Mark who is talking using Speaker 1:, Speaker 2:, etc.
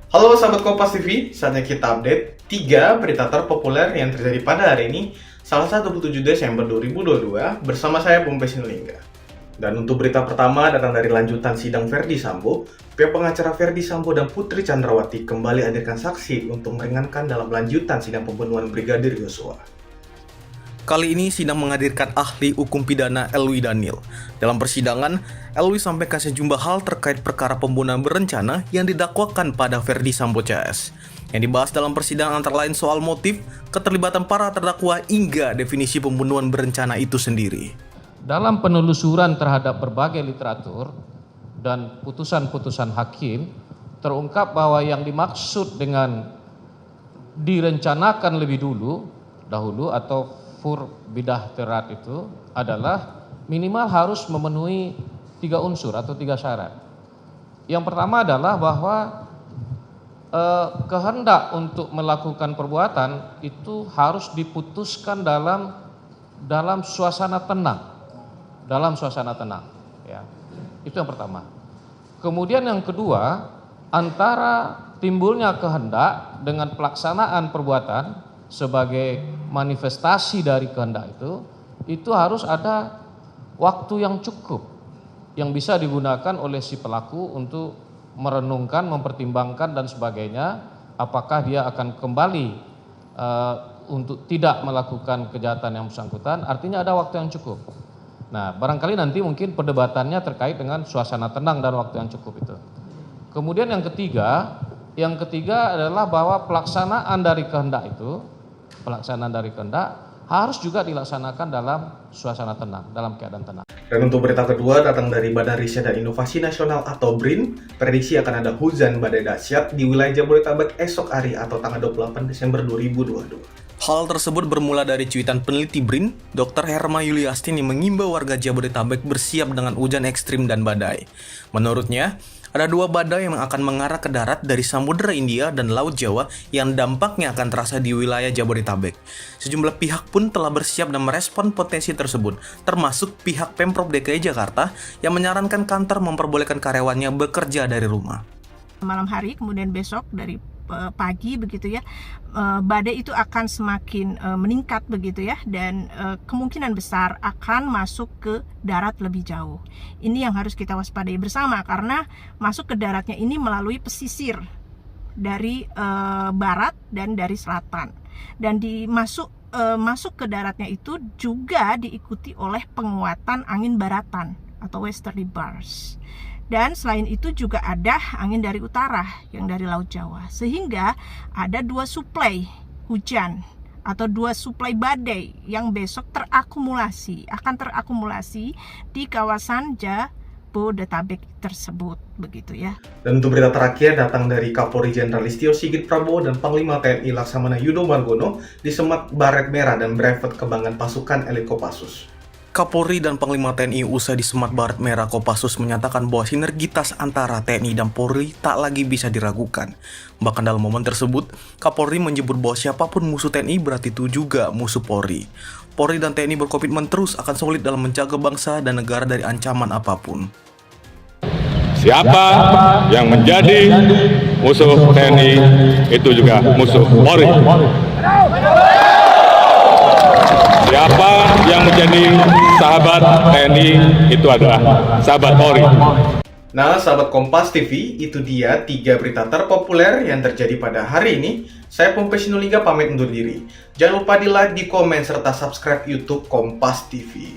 Speaker 1: Halo sahabat Kompas TV, saatnya kita update 3 berita terpopuler yang terjadi pada hari ini, Selasa 27 Desember 2022, bersama saya Pompes Sinulinga. Dan untuk berita pertama datang dari lanjutan sidang Verdi Sambo. Pihak pengacara Verdi Sambo dan Putri Chandrawati kembali hadirkan saksi untuk meringankan dalam lanjutan sidang pembunuhan Brigadir Yosua. Kali ini sidang menghadirkan ahli hukum pidana Elwi Daniel. Dalam persidangan, Elwi sampaikan sejumlah hal terkait perkara pembunuhan berencana yang didakwakan pada Verdi Sambo CS. Yang dibahas dalam persidangan antara lain soal motif, keterlibatan para terdakwa hingga definisi pembunuhan berencana itu sendiri.
Speaker 2: Dalam penelusuran terhadap berbagai literatur dan putusan-putusan hakim, terungkap bahwa yang dimaksud dengan direncanakan lebih dahulu atau fur bidah terat itu adalah minimal harus memenuhi 3 unsur atau 3 syarat. Yang pertama adalah bahwa kehendak untuk melakukan perbuatan itu harus diputuskan dalam suasana tenang. Ya. Itu yang pertama. Kemudian yang kedua, antara timbulnya kehendak dengan pelaksanaan perbuatan sebagai manifestasi dari kehendak itu harus ada waktu yang cukup yang bisa digunakan oleh si pelaku untuk merenungkan, mempertimbangkan dan sebagainya, apakah dia akan kembali untuk tidak melakukan kejahatan yang bersangkutan. Artinya ada waktu yang cukup. Nah, barangkali nanti mungkin perdebatannya terkait dengan suasana tenang dan waktu yang cukup itu. Kemudian yang ketiga adalah bahwa pelaksanaan dari kehendak harus juga dilaksanakan dalam suasana tenang, dalam keadaan tenang.
Speaker 1: Dan untuk berita kedua datang dari Badan Riset dan Inovasi Nasional atau BRIN, prediksi akan ada hujan badai dahsyat di wilayah Jabodetabek esok hari atau tanggal 28 Desember 2022. Hal tersebut bermula dari cuitan peneliti BRIN, Dr. Herma Yuliastini mengimbau warga Jabodetabek bersiap dengan hujan ekstrim dan badai. Menurutnya, ada 2 badai yang akan mengarah ke darat dari Samudra India dan Laut Jawa yang dampaknya akan terasa di wilayah Jabodetabek. Sejumlah pihak pun telah bersiap dan merespon potensi tersebut, termasuk pihak Pemprov DKI Jakarta yang menyarankan kantor memperbolehkan karyawannya bekerja dari rumah.
Speaker 3: Malam hari, kemudian besok dari pagi begitu ya, badai itu akan semakin meningkat begitu ya, dan kemungkinan besar akan masuk ke darat lebih jauh. Ini yang harus kita waspadai bersama karena masuk ke daratnya ini melalui pesisir dari barat dan dari selatan, dan masuk ke daratnya itu juga diikuti oleh penguatan angin baratan atau westerly bars. Dan selain itu juga ada angin dari utara yang dari Laut Jawa. Sehingga ada 2 suplai hujan atau 2 suplai badai yang besok akan terakumulasi di kawasan Jabodetabek tersebut, begitu ya. Dan untuk berita terakhir datang dari Kapolri Jenderal Listio Sigit Prabowo dan Panglima TNI Laksamana Yudo Margono di Semat Baret Merah dan Brevet Kebanggaan Pasukan Elit Kopassus. Kapolri dan Panglima TNI usai di Semat Baret Merah Kopassus menyatakan bahwa sinergitas antara TNI dan Polri tak lagi bisa diragukan. Bahkan dalam momen tersebut, Kapolri menyebut bahwa siapapun musuh TNI berarti itu juga musuh Polri. Polri dan TNI berkomitmen terus akan solid dalam menjaga bangsa dan negara dari ancaman apapun.
Speaker 4: Siapa yang menjadi musuh TNI itu juga musuh Polri. Siapa yang menjadi sahabat TNI itu adalah sahabat Polri.
Speaker 1: Nah, sahabat Kompas TV, itu dia 3 berita terpopuler yang terjadi pada hari ini. Saya Pompes Sinulinga pamit undur diri. Jangan lupa di like, di komen, serta subscribe YouTube Kompas TV.